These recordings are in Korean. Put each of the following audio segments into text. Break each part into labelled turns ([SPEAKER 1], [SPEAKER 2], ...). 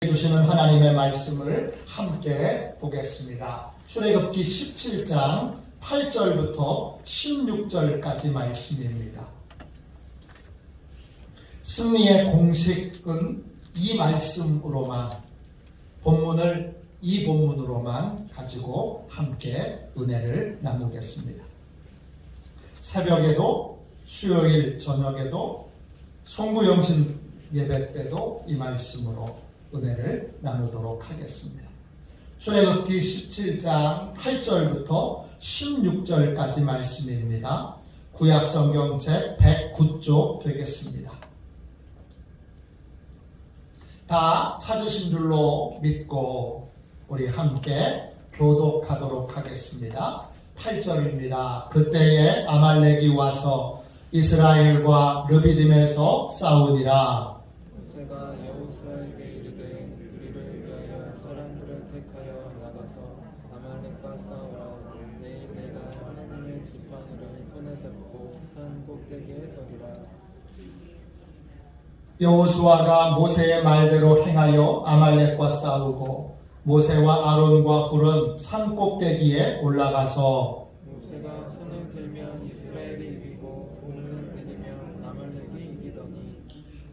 [SPEAKER 1] 주시는 하나님의 말씀을 함께 보겠습니다. 출애굽기 17장 8절부터 16절까지 말씀입니다. 승리의 공식은 이 말씀으로만, 본문을 이 본문으로만 가지고 함께 은혜를 나누겠습니다. 새벽에도, 수요일 저녁에도, 송구영신 예배 때도 이 말씀으로 은혜를 나누도록 하겠습니다. 출애굽기 17장 8절부터 16절까지 말씀입니다. 구약성경 책 109쪽 되겠습니다. 다 찾으신 줄로 믿고 우리 함께 교독하도록 하겠습니다. 8절입니다. 그때에 아말렉이 와서 이스라엘과 르비딤에서 싸우니라.
[SPEAKER 2] 모세가 여호수아에게 이르되 우리를 위하여 사람들을 택하여 나가서 아말렉과 싸우라. 내일 내가 하나님의 지팡이를 손에 잡고 산 꼭대기에 서리라.
[SPEAKER 1] 여호수아가 모세의 말대로 행하여 아말렉과 싸우고 모세와 아론과 훌은 산 꼭대기에 올라가서
[SPEAKER 2] 모세가 손을 들면 이스라엘이 이기고 손을 내리면 아말렉이 이기더니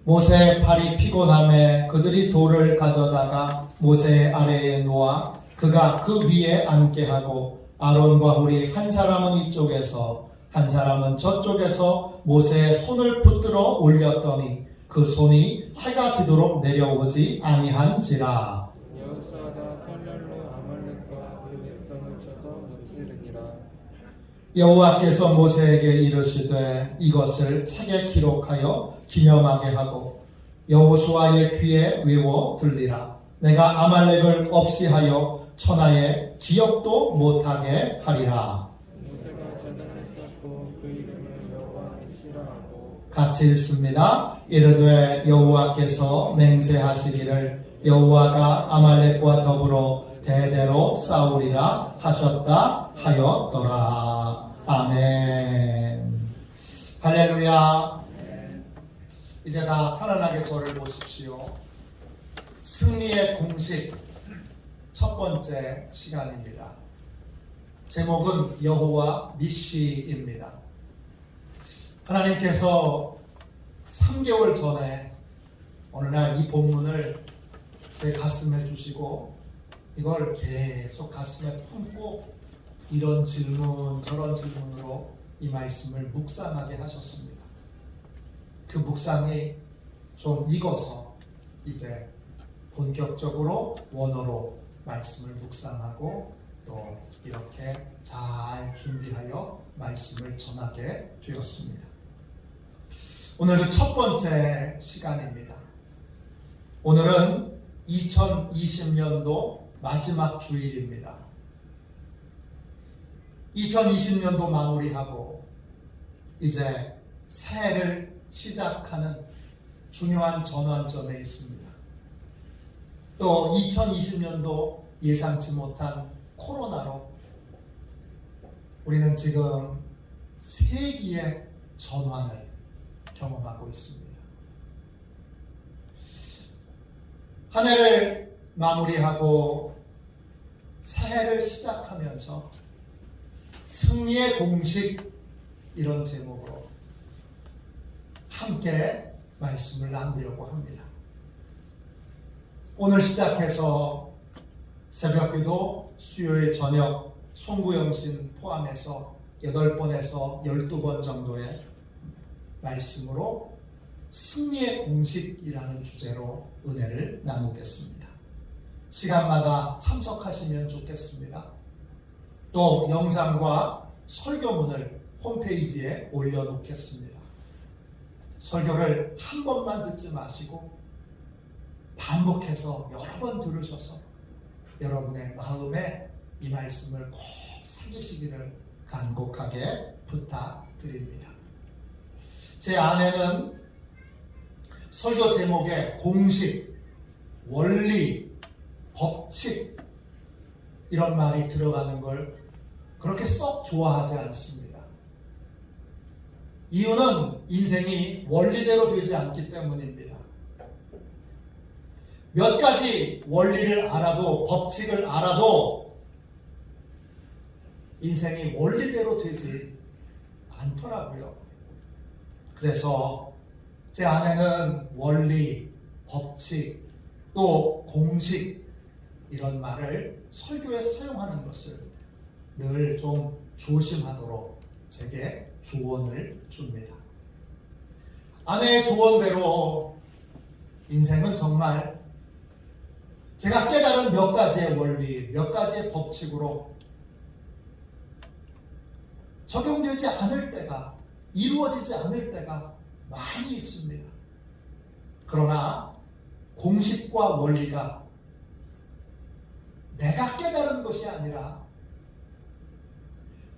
[SPEAKER 1] 모세의 팔이 피곤함에 그들이 돌을 가져다가 모세의 아래에 놓아 그가 그 위에 앉게 하고 아론과 훌이 한 사람은 이쪽에서 한 사람은 저쪽에서 모세의 손을 붙들어 올렸더니 그 손이 해가 지도록 내려오지 아니한지라.
[SPEAKER 2] 여호수아가 칼날로 아말렉과 그 백성을 쳐서 무찌르니라.
[SPEAKER 1] 여호와께서 모세에게 이르시되 이것을 책에 기록하여 기념하게 하고 여호수아의 귀에 외워 들리라. 내가 아말렉을 없이 하여 천하에 기억도 못하게 하리라.
[SPEAKER 2] 모세가 제단을 쌓고 그 이름을 여호와 니시라하고
[SPEAKER 1] 같이 읽습니다. 이르되 여호와께서 맹세하시기를 여호와가 아말렉과 더불어 대대로 싸우리라 하셨다 하였더라. 아멘. 할렐루야. 이제 다 편안하게 저를 보십시오. 승리의 공식 첫 번째 시간입니다. 제목은 여호와 니시입니다. 하나님께서 3개월 전에 어느 날 이 본문을 제 가슴에 주시고 이걸 계속 가슴에 품고 이런 질문 저런 질문으로 이 말씀을 묵상하게 하셨습니다. 그 묵상이 좀 익어서 이제 본격적으로 원어로 말씀을 묵상하고 또 이렇게 잘 준비하여 말씀을 전하게 되었습니다. 오늘 그 첫 번째 시간입니다. 오늘은 2020년도 마지막 주일입니다. 2020년도 마무리하고 이제 새해를 시작하는 중요한 전환점에 있습니다. 또 2020년도 예상치 못한 코로나로 우리는 지금 세기의 전환을 경험하고 있습니다. 한 해를 마무리하고 새해를 시작하면서 승리의 공식 이런 제목으로 함께 말씀을 나누려고 합니다. 오늘 시작해서 새벽기도 수요일 저녁 송구영신 포함해서 8번에서 12번 정도의 말씀으로 승리의 공식이라는 주제로 은혜를 나누겠습니다. 시간마다 참석하시면 좋겠습니다. 또 영상과 설교문을 홈페이지에 올려놓겠습니다. 설교를 한 번만 듣지 마시고 반복해서 여러 번 들으셔서 여러분의 마음에 이 말씀을 꼭 새기시기를 간곡하게 부탁드립니다. 제 안에는 설교 제목에 공식, 원리, 법칙 이런 말이 들어가는 걸 그렇게 썩 좋아하지 않습니다. 이유는 인생이 원리대로 되지 않기 때문입니다. 몇 가지 원리를 알아도, 법칙을 알아도 인생이 원리대로 되지 않더라고요. 그래서 제 아내는 원리, 법칙, 또 공식 이런 말을 설교에 사용하는 것을 늘 좀 조심하도록 제게 조언을 줍니다. 아내의 조언대로 인생은 정말 제가 깨달은 몇 가지의 원리, 몇 가지의 법칙으로 적용되지 않을 때가, 이루어지지 않을 때가 많이 있습니다. 그러나 공식과 원리가 내가 깨달은 것이 아니라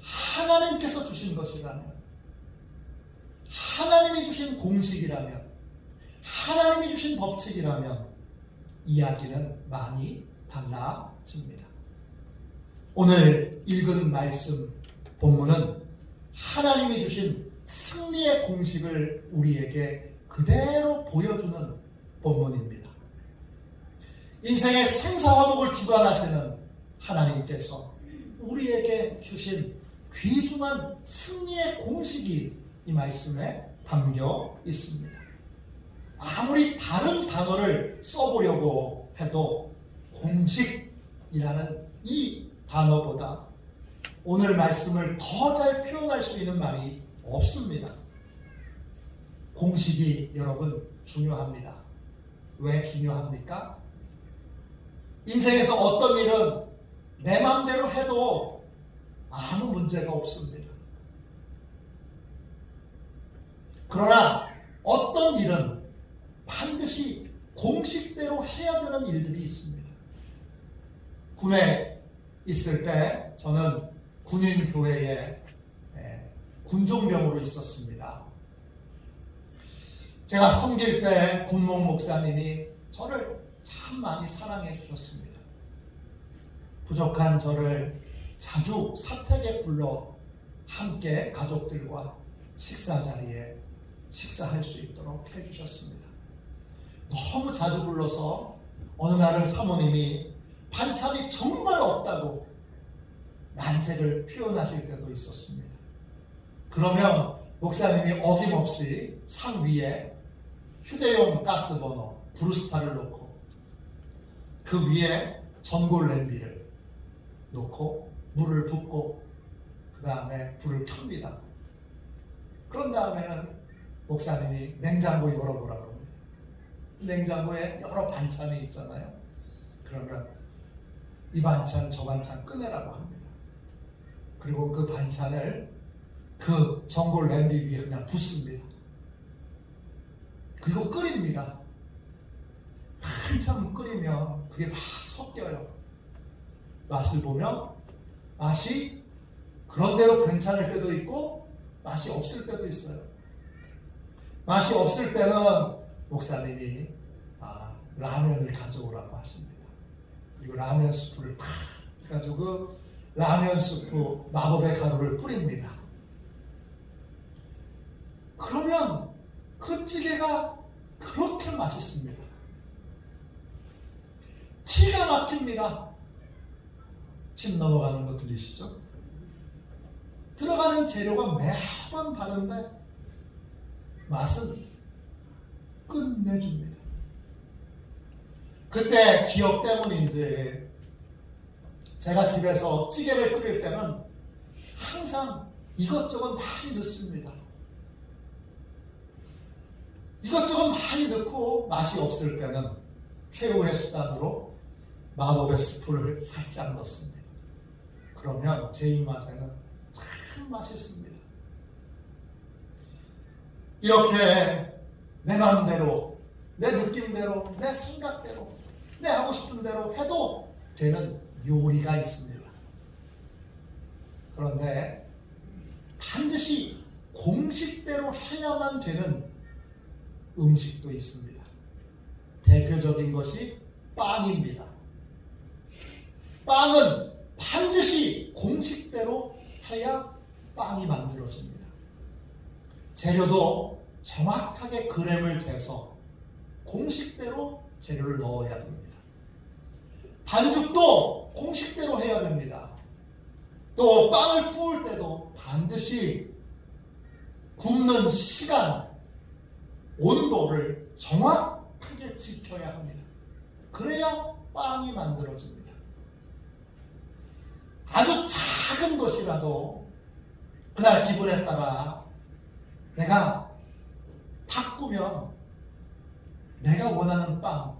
[SPEAKER 1] 하나님께서 주신 것이라면, 하나님이 주신 공식이라면, 하나님이 주신 법칙이라면 이야기는 많이 달라집니다. 오늘 읽은 말씀 본문은 하나님이 주신 승리의 공식을 우리에게 그대로 보여주는 본문입니다. 인생의 생사화복을 주관하시는 하나님께서 우리에게 주신 귀중한 승리의 공식이 이 말씀에 담겨 있습니다. 아무리 다른 단어를 써보려고 해도 공식이라는 이 단어보다 오늘 말씀을 더 잘 표현할 수 있는 말이 없습니다. 공식이 여러분 중요합니다. 왜 중요합니까? 인생에서 어떤 일은 내 마음대로 해도 아무 문제가 없습니다. 그러나 어떤 일은 반드시 공식대로 해야 되는 일들이 있습니다. 군에 있을 때 저는 군인교회에 군종병으로 있었습니다. 제가 섬길 때 군목 목사님이 저를 참 많이 사랑해 주셨습니다. 부족한 저를 자주 사택에 불러 함께 가족들과 식사 자리에 식사할 수 있도록 해주셨습니다. 너무 자주 불러서 어느 날은 사모님이 반찬이 정말 없다고 난색을 표현하실 때도 있었습니다. 그러면 목사님이 어김없이 상 위에 휴대용 가스버너 브루스타를 놓고 그 위에 전골 냄비를 놓고 물을 붓고 그 다음에 불을 켭니다. 그런 다음에는 목사님이 냉장고 열어보라고 합니다. 냉장고에 여러 반찬이 있잖아요. 그러면 이 반찬 저 반찬 꺼내라고 합니다. 그리고 그 반찬을 그 전골 냄비 위에 그냥 붓습니다. 그리고 끓입니다. 한참 끓이면 그게 막 섞여요. 맛을 보면 맛이 그런대로 괜찮을 때도 있고 맛이 없을 때도 있어요. 맛이 없을 때는 목사님이 라면을 가져오라고 하십니다. 그리고 라면 스프를 탁 해가지고 그 라면 스프 마법의 가루를 뿌립니다. 그러면 그 찌개가 그렇게 맛있습니다. 기가 막힙니다. 침 넘어가는 거 들리시죠? 들어가는 재료가 매번 다른데 맛은 끝내줍니다. 그때 기억 때문인지 제가 집에서 찌개를 끓일 때는 항상 이것저것 많이 넣습니다. 이것저것 많이 넣고 맛이 없을 때는 최후의 수단으로 마법의 스프를 살짝 넣습니다. 그러면 제 입맛에는 참 맛있습니다. 이렇게 내 마음대로, 내 느낌대로, 내 생각대로, 내 하고 싶은 대로 해도 되는 요리가 있습니다. 그런데 반드시 공식대로 해야만 되는 음식도 있습니다. 대표적인 것이 빵입니다. 빵은 반드시 공식대로 해야 빵이 만들어집니다. 재료도 정확하게 그램을 재서 공식대로 재료를 넣어야 됩니다. 반죽도 공식대로 해야 됩니다. 또 빵을 구울 때도 반드시 굽는 시간, 온도를 정확하게 지켜야 합니다. 그래야 빵이 만들어집니다. 아주 작은 것이라도 그날 기분에 따라 내가 바꾸면 내가 원하는 빵,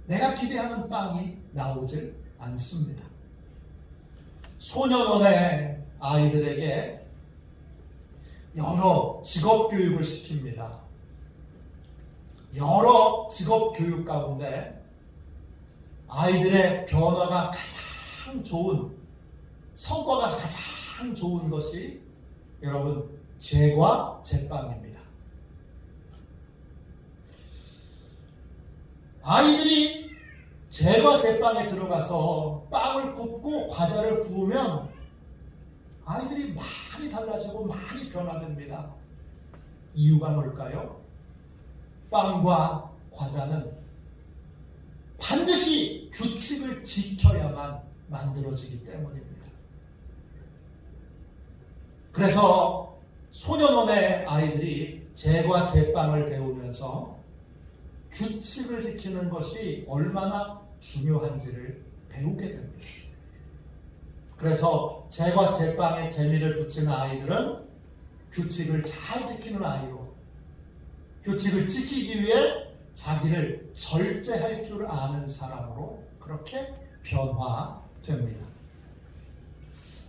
[SPEAKER 1] 내가 기대하는 빵이 나오질 않습니다. 소년원의 아이들에게 여러 직업 교육을 시킵니다. 여러 직업 교육 가운데 아이들의 변화가 가장 좋은, 성과가 가장 좋은 것이 여러분 제과 제빵입니다. 아이들이 제과 제빵에 들어가서 빵을 굽고 과자를 구우면 아이들이 많이 달라지고 많이 변화됩니다. 이유가 뭘까요? 빵과 과자는 반드시 규칙을 지켜야만 만들어지기 때문입니다. 그래서 소년원의 아이들이 제과 제빵을 배우면서 규칙을 지키는 것이 얼마나 중요한지를 배우게 됩니다. 그래서 제과 제빵에 재미를 붙이는 아이들은 규칙을 잘 지키는 아이로, 규칙을 지키기 위해 자기를 절제할 줄 아는 사람으로 그렇게 변화됩니다.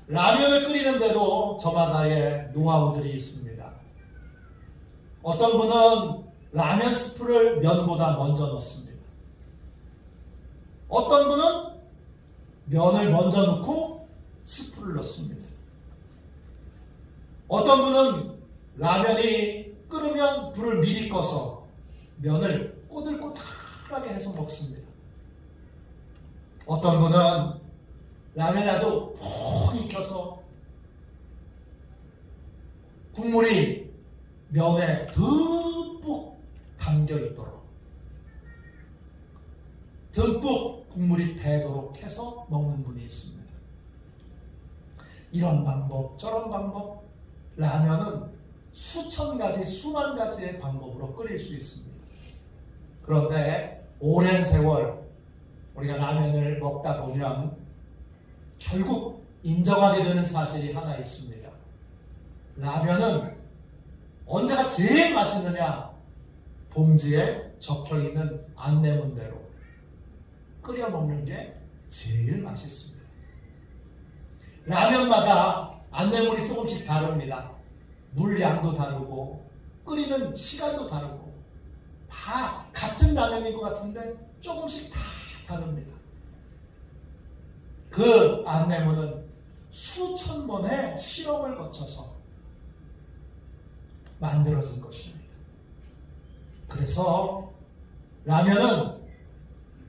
[SPEAKER 1] 라면을 끓이는데도 저마다의 노하우들이 있습니다. 어떤 분은 라면 스프를 면보다 먼저 넣습니다. 어떤 분은 면을 먼저 넣고 스프를 넣습니다. 어떤 분은 라면이 끓으면 불을 미리 꺼서 면을 꼬들꼬들하게 해서 먹습니다. 어떤 분은 라면이 아주 푹 익혀서 국물이 면에 듬뿍 담겨 있도록, 듬뿍 국물이 배도록 해서 먹는 분이 있습니다. 이런 방법, 저런 방법, 라면은 수천 가지, 수만 가지의 방법으로 끓일 수 있습니다. 그런데 오랜 세월 우리가 라면을 먹다 보면 결국 인정하게 되는 사실이 하나 있습니다. 라면은 언제가 제일 맛있느냐? 봉지에 적혀있는 안내문대로 끓여 먹는 게 제일 맛있습니다. 라면마다 안내문이 조금씩 다릅니다. 물량도 다르고 끓이는 시간도 다르고 다 같은 라면인 것 같은데 조금씩 다 다릅니다. 그 안내문은 수천 번의 실험을 거쳐서 만들어진 것입니다. 그래서 라면은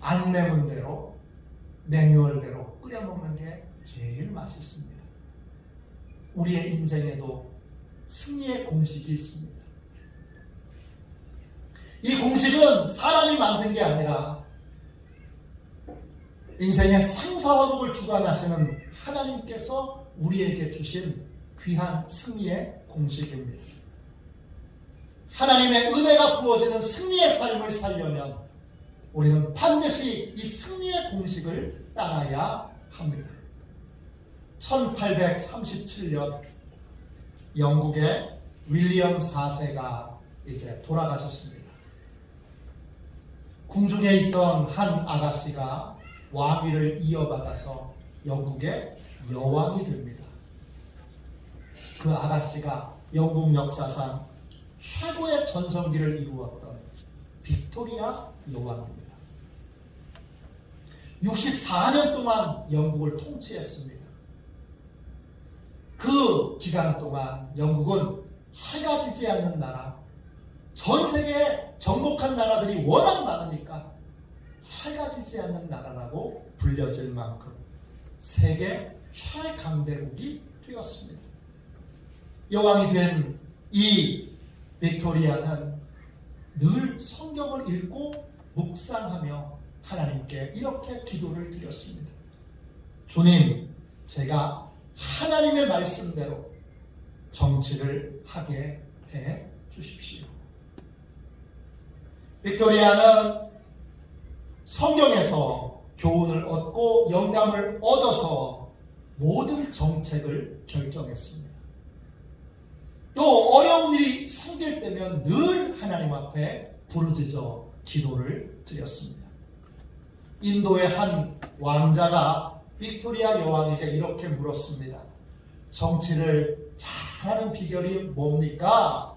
[SPEAKER 1] 안내문대로, 매뉴얼대로 끓여 먹는 게 제일 맛있습니다. 우리의 인생에도 승리의 공식이 있습니다. 이 공식은 사람이 만든 게 아니라 인생의 생사화복을 주관하시는 하나님께서 우리에게 주신 귀한 승리의 공식입니다. 하나님의 은혜가 부어지는 승리의 삶을 살려면 우리는 반드시 이 승리의 공식을 따라야 합니다. 1837년 영국의 윌리엄 4세가 이제 돌아가셨습니다. 궁중에 있던 한 아가씨가 왕위를 이어받아서 영국의 여왕이 됩니다. 그 아가씨가 영국 역사상 최고의 전성기를 이루었던 빅토리아 여왕입니다. 64년 동안 영국을 통치했습니다. 그 기간 동안 영국은 해가 지지 않는 나라, 전 세계에 정복한 나라들이 워낙 많으니까 해가 지지 않는 나라라고 불려질 만큼 세계 최강대국이 되었습니다. 여왕이 된 이 빅토리아는 늘 성경을 읽고 묵상하며 하나님께 이렇게 기도를 드렸습니다. 주님, 제가 하나님의 말씀대로 정치를 하게 해 주십시오. 빅토리아는 성경에서 교훈을 얻고 영감을 얻어서 모든 정책을 결정했습니다. 또 어려운 일이 생길 때면 늘 하나님 앞에 부르짖어 기도를 드렸습니다. 인도의 한 왕자가 빅토리아 여왕에게 이렇게 물었습니다. 정치를 잘하는 비결이 뭡니까?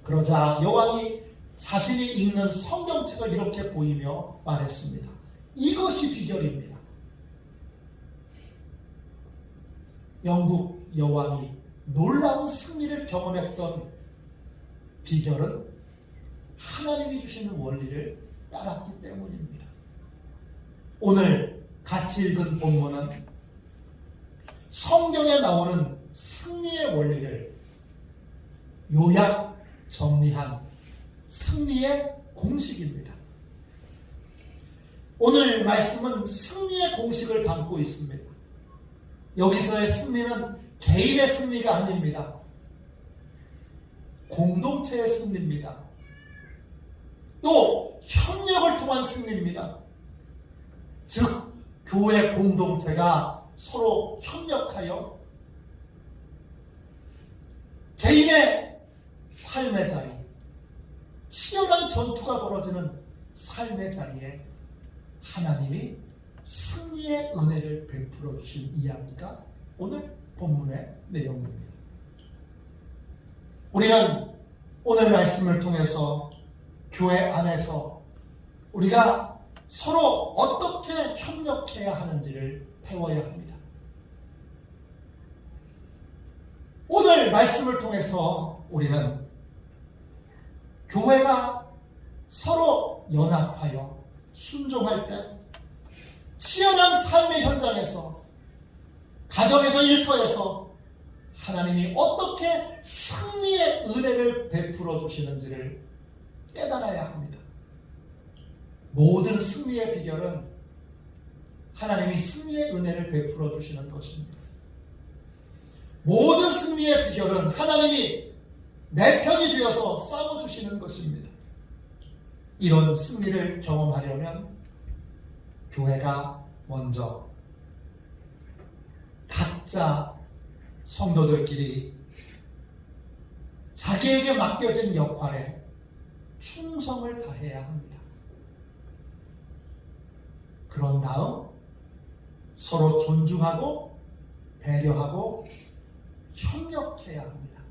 [SPEAKER 1] 그러자 여왕이 자신이 읽는 성경책을 이렇게 보이며 말했습니다. 이것이 비결입니다. 영국 여왕이 놀라운 승리를 경험했던 비결은 하나님이 주시는 원리를 따랐기 때문입니다. 오늘 같이 읽은 본문은 성경에 나오는 승리의 원리를 요약 정리한 승리의 공식입니다. 오늘 말씀은 승리의 공식을 담고 있습니다. 여기서의 승리는 개인의 승리가 아닙니다. 공동체의 승리입니다. 또 협력을 통한 승리입니다. 즉 교회 공동체가 서로 협력하여 개인의 삶의 자리, 치열한 전투가 벌어지는 삶의 자리에 하나님이 승리의 은혜를 베풀어 주신 이야기가 오늘 본문의 내용입니다. 우리는 오늘 말씀을 통해서 교회 안에서 우리가 서로 어떻게 협력해야 하는지를 배워야 합니다. 오늘 말씀을 통해서 우리는 교회가 서로 연합하여 순종할 때 치열한 삶의 현장에서 가정에서 일터에서 하나님이 어떻게 승리의 은혜를 베풀어 주시는지를 깨달아야 합니다. 모든 승리의 비결은 하나님이 승리의 은혜를 베풀어 주시는 것입니다. 모든 승리의 비결은 하나님이 내 편이 되어서 싸워주시는 것입니다. 이런 승리를 경험하려면 교회가 먼저 각자 성도들끼리 자기에게 맡겨진 역할에 충성을 다해야 합니다. 그런 다음 서로 존중하고 배려하고 협력해야 합니다.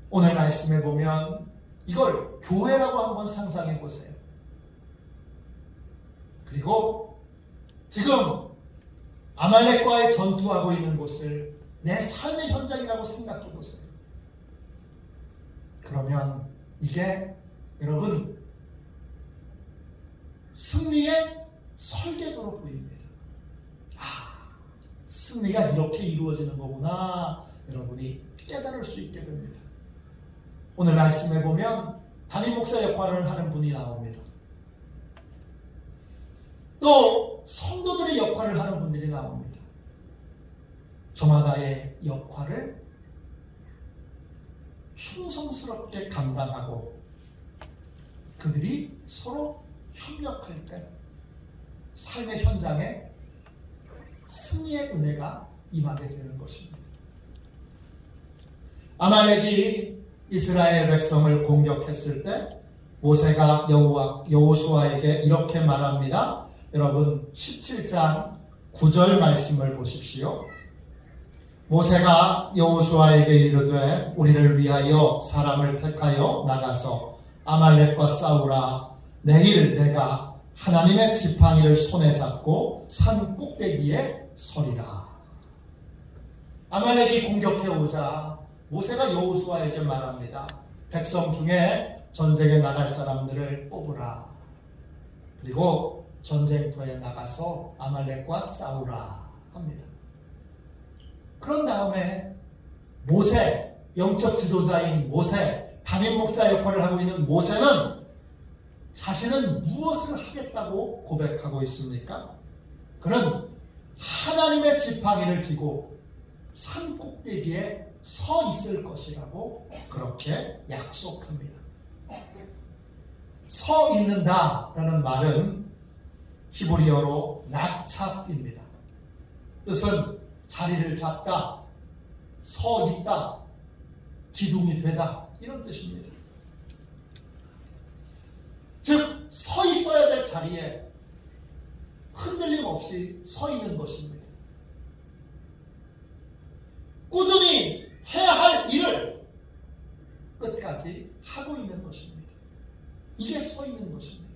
[SPEAKER 1] 오늘 말씀에 보면 이걸 교회라고 한번 상상해 보세요. 그리고 지금 아말렉과의 전투하고 있는 곳을 내 삶의 현장이라고 생각해 보세요. 그러면 이게 여러분 승리의 설계도로 보입니다. 승리가 이렇게 이루어지는 거구나 여러분이 깨달을 수 있게 됩니다. 오늘 말씀해 보면 담임 목사 역할을 하는 분이 나옵니다. 또 성도들의 역할을 하는 분들이 나옵니다. 저마다의 역할을 충성스럽게 감당하고 그들이 서로 협력할 때 삶의 현장에 승리의 은혜가 임하게 되는 것입니다. 아말렉이 이스라엘 백성을 공격했을 때 모세가 여호수아에게 이렇게 말합니다. 여러분 17장 9절 말씀을 보십시오. 모세가 여호수아에게 이르되 우리를 위하여 사람을 택하여 나가서 아말렉과 싸우라. 내일 내가 하나님의 지팡이를 손에 잡고 산 꼭대기에 서리라. 아말렉이 공격해 오자 모세가 여호수아에게 말합니다. 백성 중에 전쟁에 나갈 사람들을 뽑으라. 그리고 전쟁터에 나가서 아말렉과 싸우라 합니다. 그런 다음에 모세, 영적 지도자인 모세, 담임 목사 역할을 하고 있는 모세는 자신은 무엇을 하겠다고 고백하고 있습니까? 그는 하나님의 지팡이를 쥐고 산 꼭대기에 서 있을 것이라고 그렇게 약속합니다. 서 있는다라는 말은 히브리어로 나찹입니다. 뜻은 자리를 잡다, 서 있다, 기둥이 되다 이런 뜻입니다. 즉, 서 있어야 될 자리에 흔들림 없이 서 있는 것입니다. 꾸준히 해야 할 일을 끝까지 하고 있는 것입니다. 이게 서 있는 것입니다.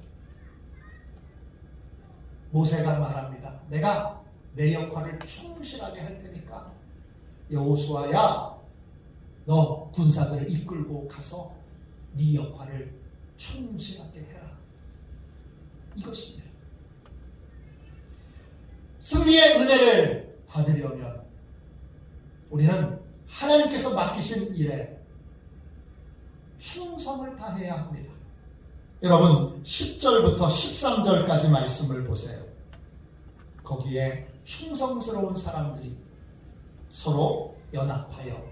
[SPEAKER 1] 모세가 말합니다. 내가 내 역할을 충실하게 할 테니까 여호수아야, 너 군사들을 이끌고 가서 네 역할을 충실하게 해라. 이것입니다. 승리의 은혜를 받으려면 우리는 하나님께서 맡기신 일에 충성을 다해야 합니다. 여러분 10절부터 13절까지 말씀을 보세요. 거기에 충성스러운 사람들이 서로 연합하여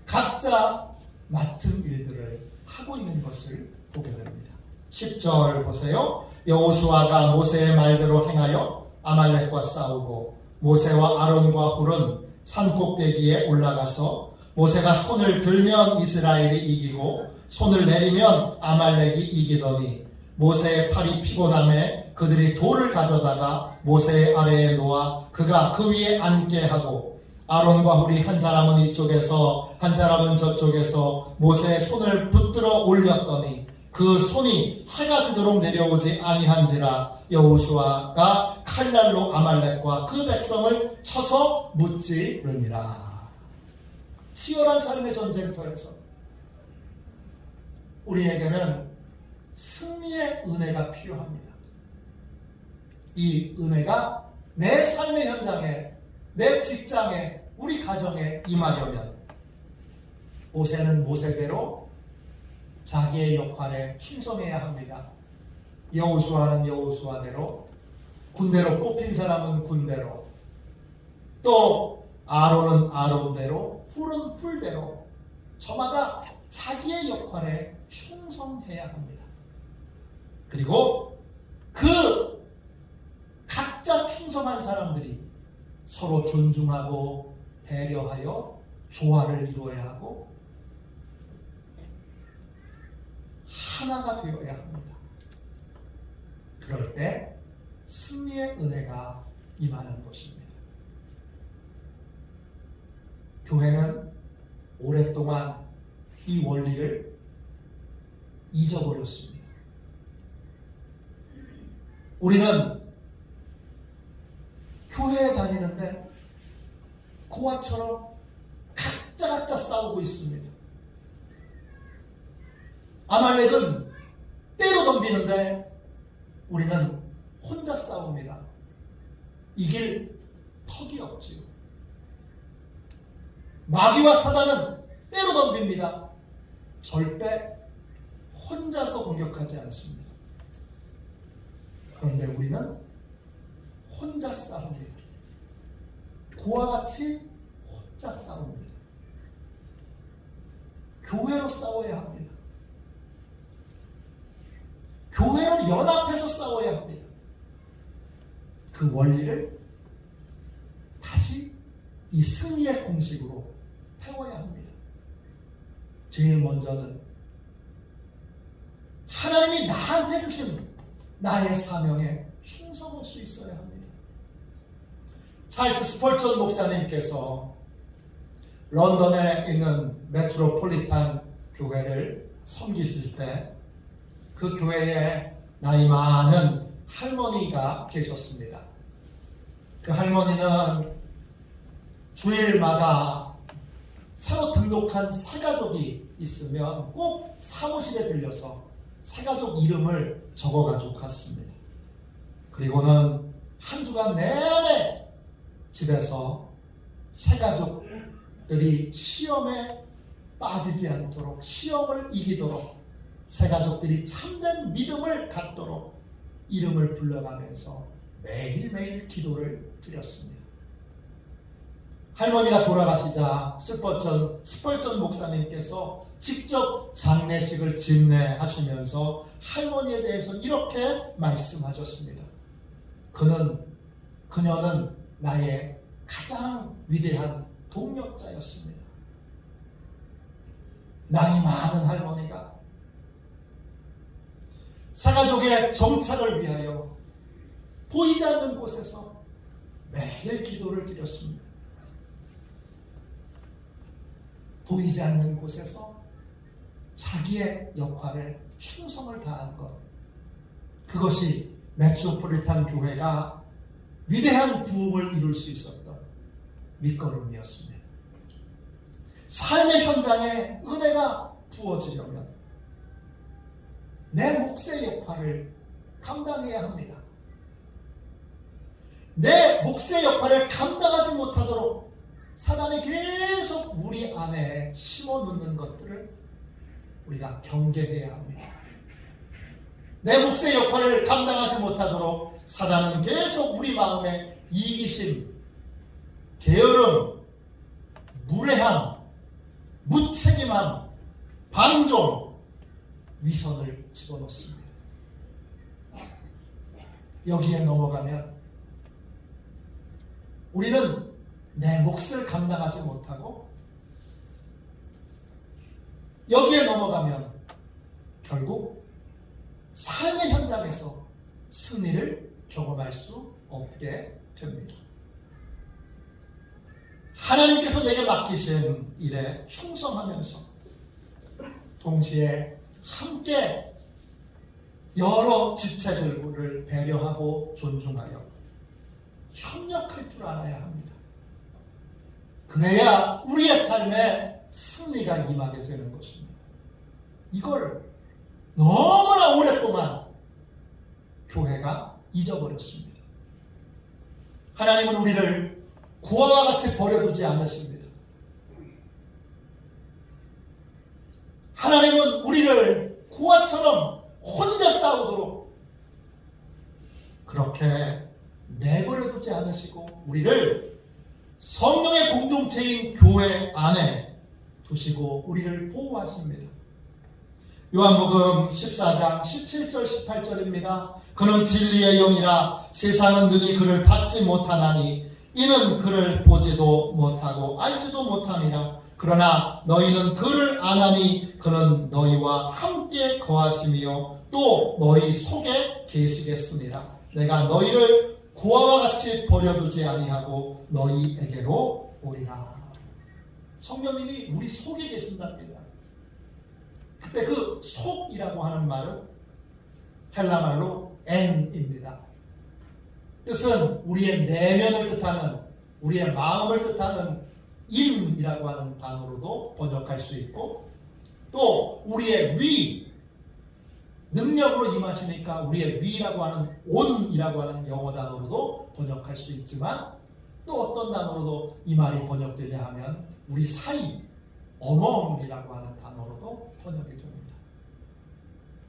[SPEAKER 1] 각자 맡은 일들을 하고 있는 것을 보게 됩니다. 10절 보세요. 여호수아가 모세의 말대로 행하여 아말렉과 싸우고 모세와 아론과 훌은 산꼭대기에 올라가서 모세가 손을 들면 이스라엘이 이기고 손을 내리면 아말렉이 이기더니 모세의 팔이 피곤함에 그들이 돌을 가져다가 모세의 아래에 놓아 그가 그 위에 앉게 하고 아론과 훌이 한 사람은 이쪽에서 한 사람은 저쪽에서 모세의 손을 붙들어 올렸더니 그 손이 해가 지도록 내려오지 아니한지라 여호수아가 칼날로 아말렉과 그 백성을 쳐서 무찌르니라. 치열한 삶의 전쟁터에서 우리에게는 승리의 은혜가 필요합니다. 이 은혜가 내 삶의 현장에, 내 직장에, 우리 가정에 임하려면 모세는 모세대로 자기의 역할에 충성해야 합니다. 여호수아는 여호수아대로, 군대로 뽑힌 사람은 군대로, 또 아론은 아론대로, 훌은 훌대로 저마다 자기의 역할에 충성해야 합니다. 그리고 그 각자 충성한 사람들이 서로 존중하고 배려하여 조화를 이루어야 하고 하나가 되어야 합니다. 그럴 때 승리의 은혜가 임하는 것입니다. 교회는 오랫동안 이 원리를 잊어버렸습니다. 우리는 교회에 다니는데 고아처럼 각자 싸우고 있습니다. 아말렉은 때로 덤비는데 우리는 혼자 싸웁니다. 이길 턱이 없지요. 마귀와 사단은 때로 덤빕니다. 절대 혼자서 공격하지 않습니다. 그런데 우리는 혼자 싸웁니다. 고와 같이 혼자 싸웁니다. 교회로 싸워야 합니다. 교회로 연합해서 싸워야 합니다. 그 원리를 다시 이 승리의 공식으로 태워야 합니다. 제일 먼저는 하나님이 나한테 주신 나의 사명에 충성할 수 있어야 합니다. 찰스 스펄전 목사님께서 런던에 있는 메트로폴리탄 교회를 섬기실 때 그 교회에 나이 많은 할머니가 계셨습니다. 그 할머니는 주일마다 새로 등록한 새가족이 있으면 꼭 사무실에 들려서 새가족 이름을 적어가지고 갔습니다. 그리고는 한 주간 내내 집에서 새가족들이 시험에 빠지지 않도록, 시험을 이기도록, 새가족들이 참된 믿음을 갖도록 이름을 불러가면서 매일매일 기도를 드렸습니다. 할머니가 돌아가시자 스펄전 목사님께서 직접 장례식을 집례하시면서 할머니에 대해서 이렇게 말씀하셨습니다. 그녀는 나의 가장 위대한 동력자였습니다. 나이 많은 할머니가 사가족의 정착을 위하여 보이지 않는 곳에서 매일 기도를 드렸습니다. 보이지 않는 곳에서 자기의 역할에 충성을 다한 것, 그것이 메트로폴리탄 교회가 위대한 부흥을 이룰 수 있었던 밑거름이었습니다. 삶의 현장에 은혜가 부어지려면 내 몫의 역할을 감당해야 합니다. 내 몫의 역할을 감당하지 못하도록 사단이 계속 우리 안에 심어놓는 것들을 우리가 경계해야 합니다. 내 몫의 역할을 감당하지 못하도록 사단은 계속 우리 마음에 이기심, 게으름, 무례함, 무책임함, 방종, 위선을 집어넣습니다. 여기에 넘어가면 우리는 내 몫을 감당하지 못하고, 여기에 넘어가면 결국 삶의 현장에서 승리를 경험할 수 없게 됩니다. 하나님께서 내게 맡기신 일에 충성하면서 동시에 함께 여러 지체들을 배려하고 존중하여 협력할 줄 알아야 합니다. 그래야 우리의 삶에 승리가 임하게 되는 것입니다. 이걸 너무나 오랫동안 교회가 잊어버렸습니다. 하나님은 우리를 고아와 같이 버려두지 않으십니다. 하나님은 우리를 고아처럼 혼자 싸우도록 그렇게 내버려두지 않으시고 우리를 성령의 공동체인 교회 안에 두시고 우리를 보호하십니다. 요한복음 14장 17절 18절입니다. 그는 진리의 영이라 세상은 능히 그를 받지 못하나니 이는 그를 보지도 못하고 알지도 못함이라. 그러나 너희는 그를 아나니 그는 너희와 함께 거하시며 또 너희 속에 계시겠습니다. 내가 너희를 고아와 같이 버려두지 아니하고 너희에게로 오리라. 성령님이 우리 속에 계신답니다. 그때 그 속이라고 하는 말은 헬라말로 엔입니다. 뜻은 우리의 내면을 뜻하는, 우리의 마음을 뜻하는 인이라고 하는 단어로도 번역할 수 있고, 또 우리의 위, 능력으로 임하시니까 우리의 위라고 하는 온이라고 하는 영어 단어로도 번역할 수 있지만, 또 어떤 단어로도 이 말이 번역되냐 하면 우리 사이, 어멍이라고 하는 단어로도 번역이 됩니다.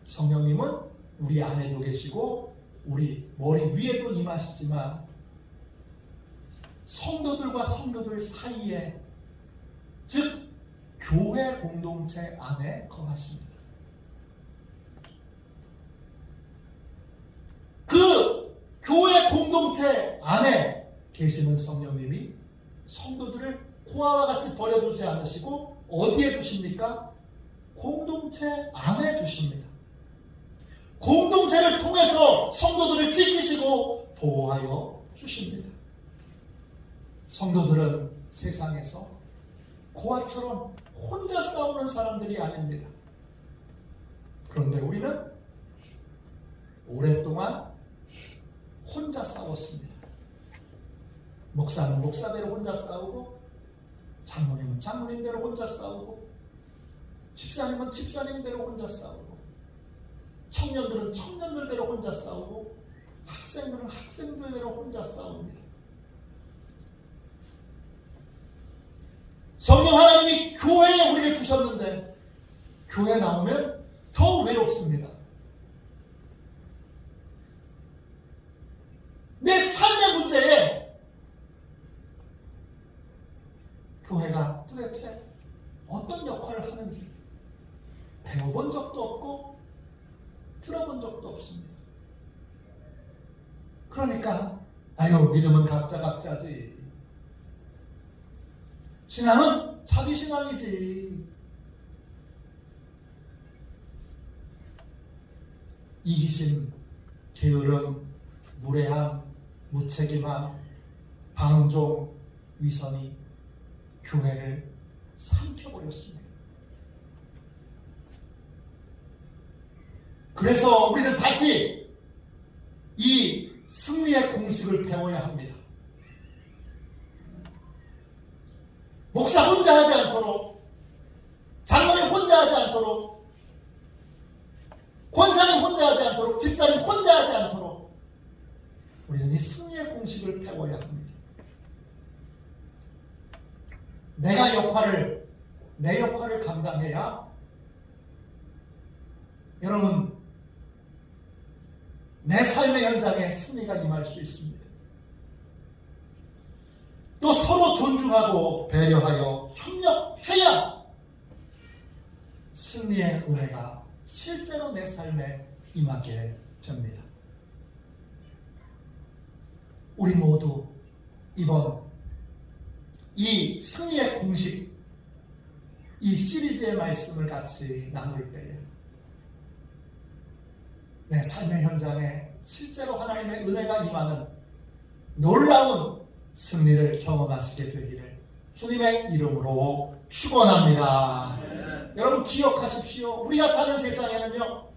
[SPEAKER 1] 성령님은 우리 안에도 계시고 우리 머리 위에도 임하시지만 성도들과 성도들 사이에, 즉 교회 공동체 안에 거하십니다. 그 교회 공동체 안에 계시는 성령님이 성도들을 고아와 같이 버려두지 않으시고 어디에 두십니까? 공동체 안에 두십니다. 공동체를 통해서 성도들을 지키시고 보호하여 주십니다. 성도들은 세상에서 고아처럼 혼자 싸우는 사람들이 아닙니다. 그런데 우리는 오랫동안 혼자 싸웠습니다. 목사는 목사대로 혼자 싸우고, 장로님은 장로님대로 혼자 싸우고, 집사님은 집사님대로 혼자 싸우고, 청년들은 청년들대로 혼자 싸우고, 학생들은 학생들대로 혼자 싸웁니다. 성령 하나님이 교회에 우리를 두셨는데 교회 나오면 더 외롭습니다. 내 삶의 문제에 교회가 도대체 어떤 역할을 하는지 배워본 적도 없고 들어본 적도 없습니다. 그러니까 아유, 믿음은 각자지. 신앙은 자기 신앙이지. 이기심, 게으름, 무례함, 무책임함, 방종, 위선이 교회를 삼켜버렸습니다. 그래서 우리는 다시 이 승리의 공식을 배워야 합니다. 목사 혼자 하지 않도록, 장로님 혼자 하지 않도록, 권사님 혼자 하지 않도록, 집사님 혼자 하지 않도록 우리는 이 승리의 공식을 배워야 합니다. 내 역할을 감당해야 여러분 내 삶의 현장에 승리가 임할 수 있습니다. 또 서로 존중하고 배려하여 협력해야 승리의 은혜가 실제로 내 삶에 임하게 됩니다. 우리 모두 이번 이 승리의 공식, 이 시리즈의 말씀을 같이 나눌 때에 내 삶의 현장에 실제로 하나님의 은혜가 임하는 놀라운 승리를 경험하시게 되기를 주님의 이름으로 축원합니다. 여러분 기억하십시오. 우리가 사는 세상에는요,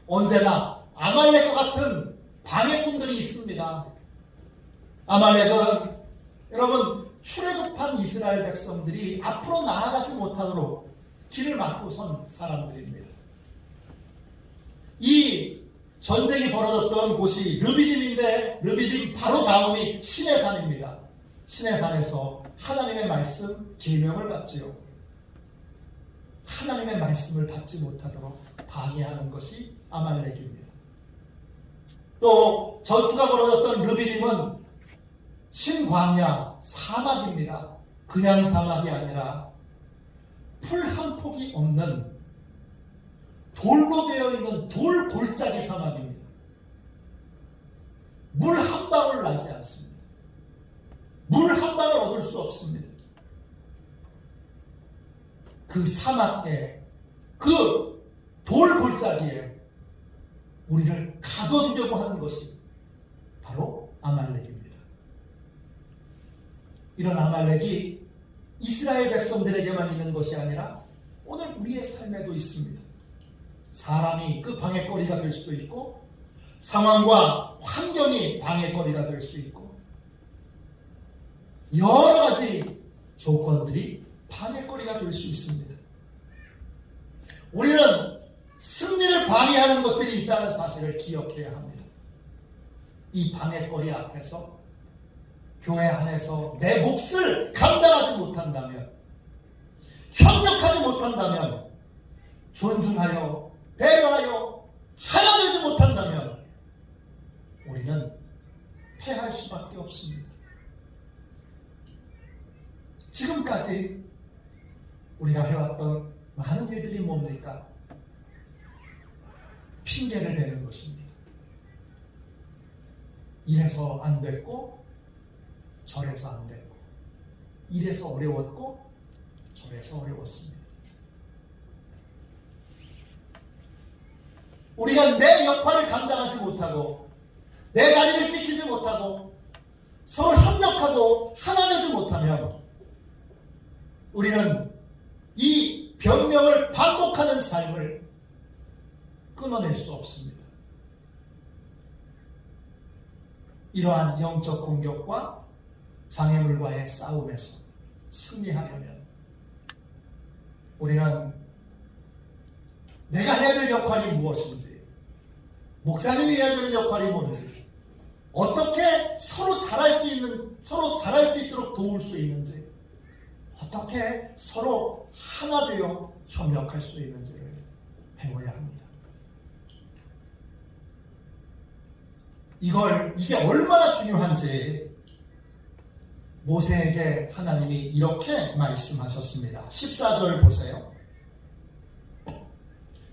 [SPEAKER 1] 언제나 아말렉과 같은 방해꾼들이 있습니다. 아말렉은 여러분 출애굽한 이스라엘 백성들이 앞으로 나아가지 못하도록 길을 막고 선 사람들입니다. 이 전쟁이 벌어졌던 곳이 르비딤인데 르비딤 바로 다음이 시내산입니다. 시내산에서 하나님의 말씀 계명을 받지요. 하나님의 말씀을 받지 못하도록 방해하는 것이 아말렉입니다. 또 전투가 벌어졌던 르비딤은 신광야 사막입니다. 그냥 사막이 아니라 풀 한 폭이 없는 돌로 되어 있는 돌 골짜기 사막입니다. 물 한 방울 나지 않습니다. 물 한 방울 얻을 수 없습니다. 그 사막에, 그 돌 골짜기에 우리를 가둬두려고 하는 것이 바로 아말렉입니다. 이런 아말렉이 이스라엘 백성들에게만 있는 것이 아니라 오늘 우리의 삶에도 있습니다. 사람이 그 방해거리가 될 수도 있고 상황과 환경이 방해거리가 될 수 있고 여러 가지 조건들이 방해거리가 될 수 있습니다. 우리는 승리를 방해하는 것들이 있다는 사실을 기억해야 합니다. 이 방해거리 앞에서 교회 안에서 내 몫을 감당하지 못한다면, 협력하지 못한다면, 존중하여 배려하여 하나 되지 못한다면 우리는 패할 수밖에 없습니다. 지금까지 우리가 해왔던 많은 일들이 뭡니까? 핑계를 대는 것입니다. 이래서 안 됐고 저래서 안 됐고 이래서 어려웠고 저래서 어려웠습니다. 우리가 내 역할을 감당하지 못하고 내 자리를 지키지 못하고 서로 협력하고 하나 되지 못하면 우리는 이 변명을 반복하는 삶을 끊어낼 수 없습니다. 이러한 영적 공격과 장애물과의 싸움에서 승리하려면 우리는 내가 해야 될 역할이 무엇인지, 목사님이 해야 되는 역할이 뭔지, 어떻게 서로 잘할 수 있도록 도울 수 있는지 어떻게 서로 하나 되어 협력할 수 있는지를 배워야 합니다. 이게 얼마나 중요한지 모세에게 하나님이 이렇게 말씀하셨습니다. 14절 보세요.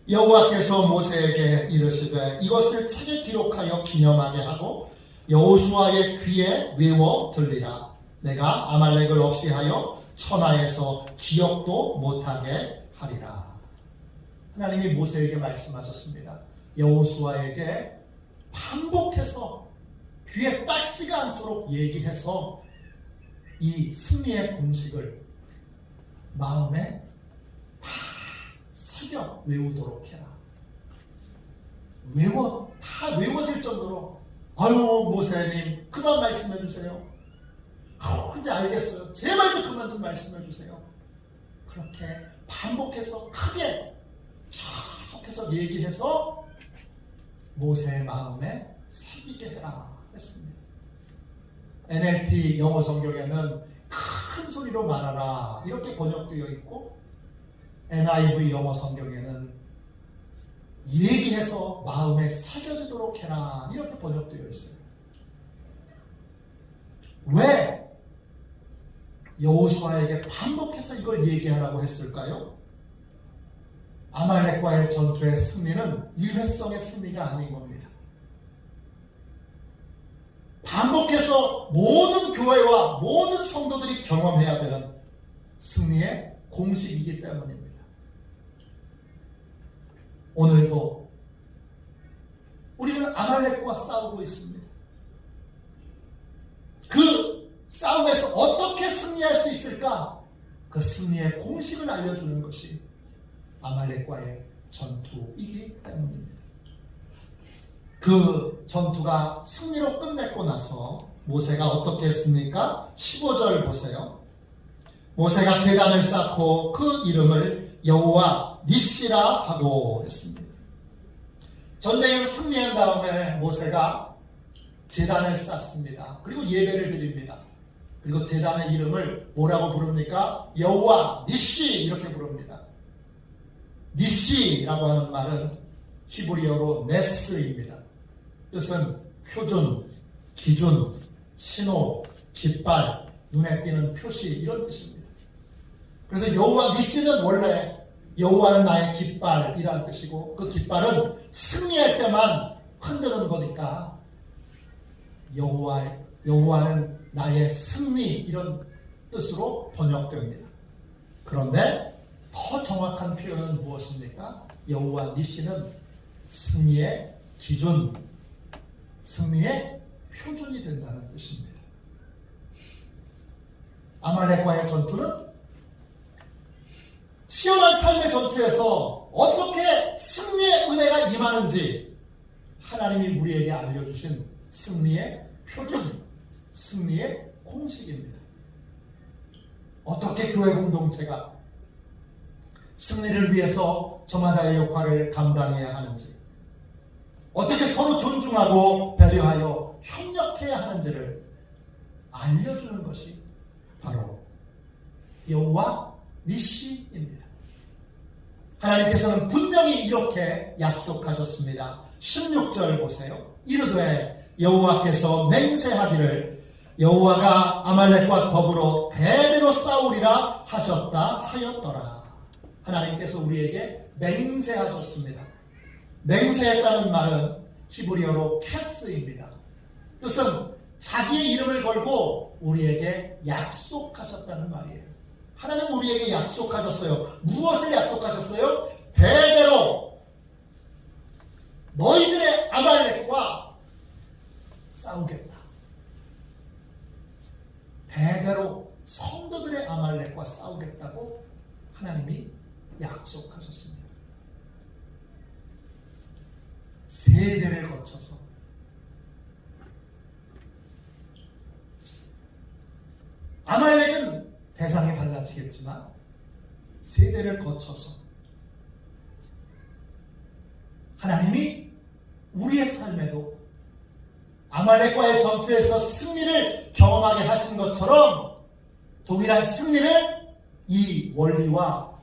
[SPEAKER 1] 여호와께서 모세에게 이르시되 이것을 책에 기록하여 기념하게 하고 여호수아의 귀에 외워 들리라. 내가 아말렉을 없이 하여 천하에서 기억도 못하게 하리라. 하나님이 모세에게 말씀하셨습니다. 여호수아에게 반복해서 귀에 닿지가 않도록 얘기해서 이 승리의 공식을 마음에 다 새겨 외우도록 해라. 다 외워질 정도로 아유 모세님 그만 말씀해 주세요. 이제 알겠어요. 제발 좀 그만 좀 말씀해 주세요. 그렇게 반복해서 크게 계속해서 얘기해서 모세의 마음에 새기게 해라 했습니다. NLT 영어 성경에는 큰 소리로 말하라 이렇게 번역되어 있고 NIV 영어 성경에는 얘기해서 마음에 새겨지도록 해라 이렇게 번역되어 있어요. 왜 여호수아에게 반복해서 이걸 얘기하라고 했을까요? 아말렉과의 전투의 승리는 일회성의 승리가 아닌 겁니다. 반복해서 모든 교회와 모든 성도들이 경험해야 되는 승리의 공식이기 때문입니다. 오늘도 우리는 아말렉과 싸우고 있습니다. 그 싸움에서 어떻게 승리할 수 있을까? 그 승리의 공식을 알려주는 것이 아말렉과의 전투이기 때문입니다. 그 전투가 승리로 끝맺고 나서 모세가 어떻게 했습니까? 15절 보세요. 모세가 제단을 쌓고 그 이름을 여호와 니시라 하고 했습니다. 전쟁에서 승리한 다음에 모세가 제단을 쌓습니다. 그리고 예배를 드립니다. 그리고 제단의 이름을 뭐라고 부릅니까? 여호와 니시 이렇게 부릅니다. 니시라고 하는 말은 히브리어로 네스입니다. 뜻은 표준, 기준, 신호, 깃발, 눈에 띄는 표시 이런 뜻입니다. 그래서 여호와 니시는 원래 여호와는 나의 깃발이란 뜻이고 그 깃발은 승리할 때만 흔드는 거니까 여호와는 나의 승리 이런 뜻으로 번역됩니다. 그런데 더 정확한 표현은 무엇입니까? 여호와 니시는 승리의 기준, 승리의 표준이 된다는 뜻입니다. 아말렉과의 전투는 치열한 삶의 전투에서 어떻게 승리의 은혜가 임하는지 하나님이 우리에게 알려주신 승리의 표준, 승리의 공식입니다. 어떻게 교회 공동체가 승리를 위해서 저마다의 역할을 감당해야 하는지, 어떻게 서로 존중하고 배려하여 협력해야 하는지를 알려주는 것이 바로 여호와 니시입니다. 하나님께서는 분명히 이렇게 약속하셨습니다. 16절 보세요. 이르되 여호와께서 맹세하기를 여호와가 아말렉과 더불어 대대로 싸우리라 하셨다 하였더라. 하나님께서 우리에게 맹세하셨습니다. 맹세했다는 말은 히브리어로 캐스입니다. 뜻은 자기의 이름을 걸고 우리에게 약속하셨다는 말이에요. 하나님 우리에게 약속하셨어요. 무엇을 약속하셨어요? 대대로 너희들의 아말렉과 싸우겠다. 대대로 성도들의 아말렉과 싸우겠다고 하나님이 약속하셨습니다. 세대를 거쳐서 아말렉은 대상이 달라지겠지만 세대를 거쳐서 하나님이 우리의 삶에도 아말렉과의 전투에서 승리를 경험하게 하신 것처럼 동일한 승리를 이 원리와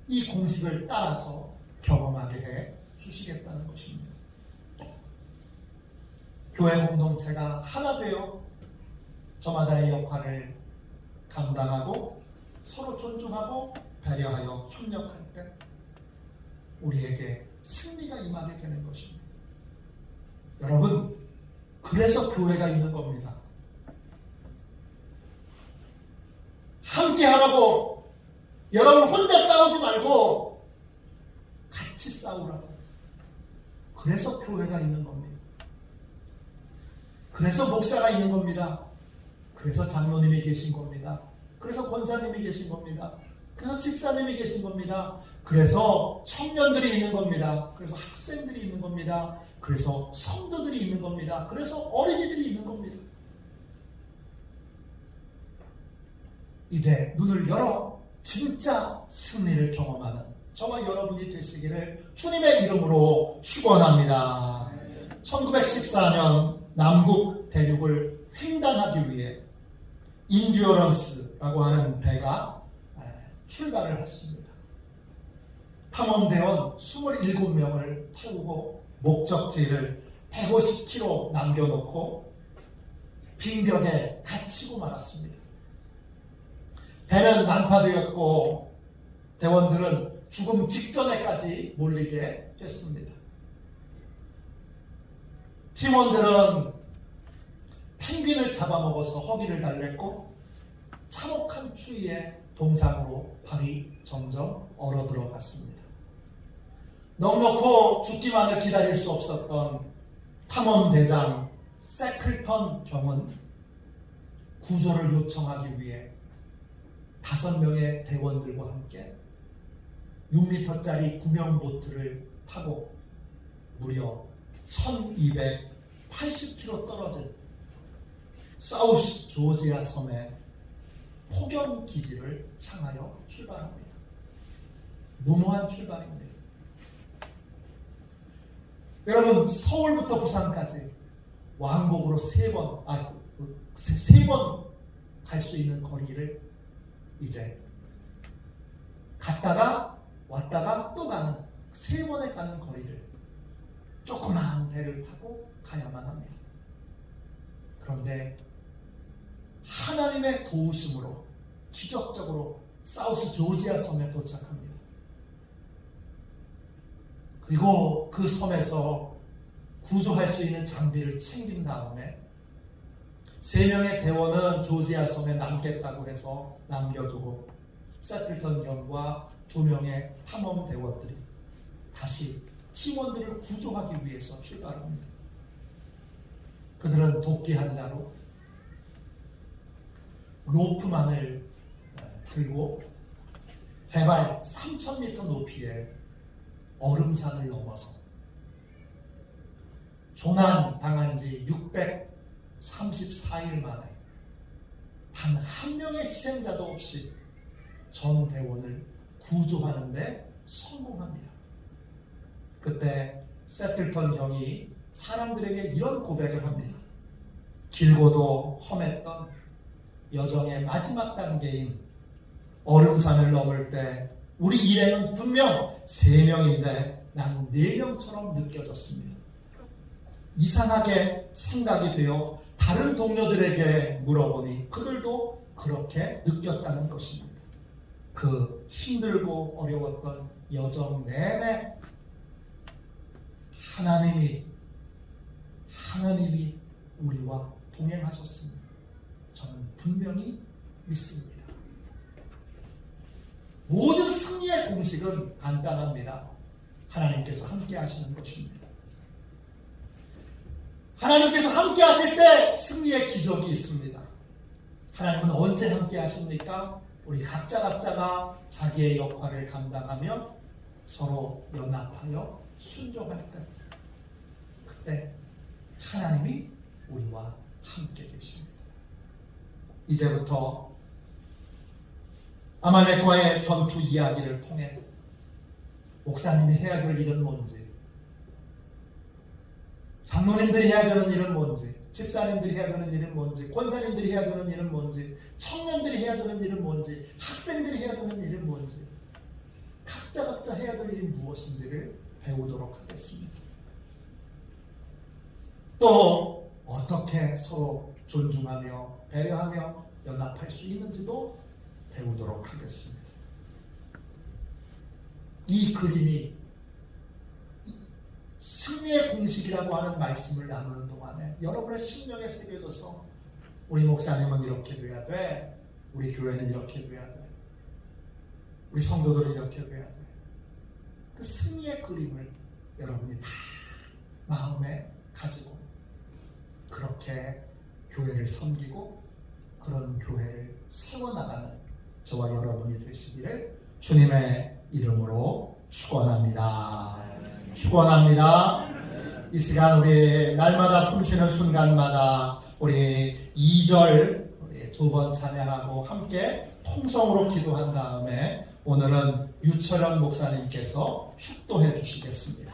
[SPEAKER 1] 이 공식을 따라서 경험하게 해 주시겠다는 것입니다. 교회 공동체가 하나 되어 저마다의 역할을 감당하고 서로 존중하고 배려하여 협력할 때 우리에게 승리가 임하게 되는 것입니다. 여러분, 그래서 교회가 있는 겁니다. 함께 하라고. 여러분 혼자 싸우지 말고 같이 싸우라고. 그래서 교회가 있는 겁니다. 그래서 목사가 있는 겁니다. 그래서 장로님이 계신 겁니다. 그래서 권사님이 계신 겁니다. 그래서 집사님이 계신 겁니다. 그래서 청년들이 있는 겁니다. 그래서 학생들이 있는 겁니다. 그래서 성도들이 있는 겁니다. 그래서 어린이들이 있는 겁니다. 이제 눈을 열어 진짜 승리를 경험하는 저와 여러분이 되시기를 주님의 이름으로 축원합니다. 1914년 남북 대륙을 횡단하기 위해 인듀어런스라고 하는 배가 출발을 했습니다. 탐험대원 27명을 태우고 목적지를 150km 남겨놓고 빙벽에 갇히고 말았습니다. 배는 난파되었고 대원들은 죽음 직전에까지 몰리게 됐습니다. 팀원들은 펭귄을 잡아먹어서 허기를 달랬고 참혹한 추위에 동상으로 발이 점점 얼어 들어갔습니다. 넉넉고 죽기만을 기다릴 수 없었던 탐험대장 세클턴 경은 구조를 요청하기 위해 5명의 대원들과 함께 6m짜리 구명 보트를 타고 무려 1280km 떨어진 사우스 조지아 섬의 폭염 기지를 향하여 출발합니다. 무모한 출발입니다. 여러분, 서울부터 부산까지 왕복으로 3번 갈 수 있는 거리를 이제 갔다가 왔다가 또 가는 3번에 가는 거리를 조그마한 배를 타고 가야만 합니다. 그런데 하나님의 도우심으로 기적적으로 사우스 조지아 섬에 도착합니다. 그리고 그 섬에서 구조할 수 있는 장비를 챙긴 다음에 3명의 대원은 조지아 섬에 남겠다고 해서 남겨두고 세틀턴 경과 2명의 탐험 대원들이 다시 팀원들을 구조하기 위해서 출발합니다. 그들은 도끼 한 자로 로프만을 들고 해발 3000m 높이의 얼음산을 넘어서 조난 당한 지 634일 만에 단 한 명의 희생자도 없이 전 대원을 구조하는 데 성공합니다. 그때 세틀턴 형이 사람들에게 이런 고백을 합니다. 길고도 험했던 여정의 마지막 단계인 얼음산을 넘을 때 우리 일행은 분명 3명인데 난 4명처럼 느껴졌습니다. 이상하게 생각이 되어 다른 동료들에게 물어보니 그들도 그렇게 느꼈다는 것입니다. 그 힘들고 어려웠던 여정 내내 하나님이 우리와 동행하셨습니다. 저는 분명히 믿습니다. 모든 승리의 공식은 간단합니다. 하나님께서 함께 하시는 것입니다. 하나님께서 함께 하실 때 승리의 기적이 있습니다. 하나님은 언제 함께 하십니까? 우리 각자가 자기의 역할을 감당하며 서로 연합하여 순종할 때, 그때 하나님이 우리와 함께 계십니다. 이제부터 아말렉과의 전투 이야기를 통해 목사님이 해야 될 일은 뭔지, 장로님들이 해야 되는 일은 뭔지, 집사님들이 해야 되는 일은 뭔지, 권사님들이 해야 되는 일은 뭔지, 청년들이 해야 되는 일은 뭔지, 학생들이 해야 되는 일은 뭔지, 각자 해야 될 일이 무엇인지를 배우도록 하겠습니다. 또 어떻게 서로 존중하며 배려하며 연합할 수 있는지도 배우도록 하겠습니다. 이 그림이 승리의 공식이라고 하는 말씀을 나누는 동안에 여러분의 심령에 새겨져서 우리 목사님은 이렇게 돼야 돼, 우리 교회는 이렇게 돼야 돼, 우리 성도들은 이렇게 돼야 돼. 그 승리의 그림을 여러분이 다 마음에 가지고 그렇게 교회를 섬기고 그런 교회를 세워나가는 저와 여러분이 되시기를 주님의 이름으로 축원합니다. 축원합니다. 이 시간 우리 날마다 숨쉬는 순간마다 우리 2절 우리 두 번 찬양하고 함께 통성으로 기도한 다음에 오늘은 유철현 목사님께서 축도해 주시겠습니다.